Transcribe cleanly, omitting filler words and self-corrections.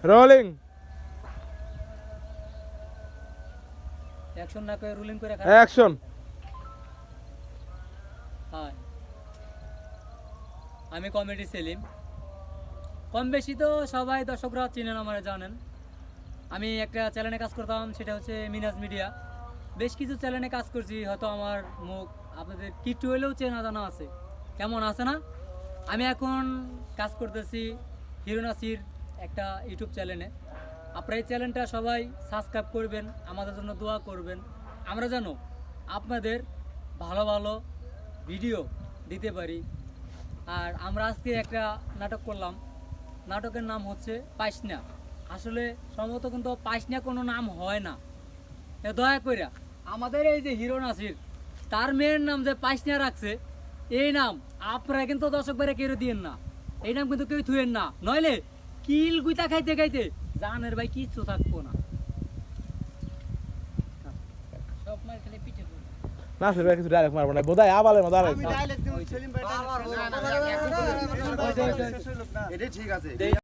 Rolling. Action না করে ruling করে অ্যাকশন। হ্যাঁ, আমি কমেডি সেলিম। কম বেশি তো সবাই দর্শকরা চিনেন, আমার জানেন। আমি একটা চ্যানেলে কাজ করতাম, সেটা হচ্ছে মিনাজ মিডিয়া। বেশ কিছু চ্যানেলে কাজ করছি, হয়তো আমার মুখ আপনাদের কিছু হলেও চেনা জানা আছে। কেমন আছে না? আমি এখন কাজ করতেছি হিরো নাসির একটা ইউটিউব চ্যানেলে। আপনারা এই চ্যানেলটা সবাই সাবস্ক্রাইব করবেন, আমাদের জন্য দোয়া করবেন। আমরা যেন আপনাদের ভালো ভালো ভিডিও দিতে পারি। আর আমরা আজকে একটা নাটক করলাম, নাটকের নাম হচ্ছে পাইসনা। আসলে সম্ভবত কিন্তু পাইসনা কোনো নাম হয় না। দয়া করে আমাদের এই যে হিরো নাসির, তার মেয়ের নাম যে পাইসনা রাখছে, এই নাম আপনারা কিন্তু দর্শক বাইরে কেউ দিয়েন না। এই নাম কিন্তু কেউ থুয়েন না, নইলে কিল গুইতা খাইতে খাইতে জানের ভাই কিচ্ছু থাকবো না। সব মার খেলে পিঠে পড়বে। না সেটা কিছু ডাইরেক্ট মারবো না, বোধহয় আবালের মতো আমি ডাইরেক্ট দিই সেলিম ভাই। এটা ঠিক আছে।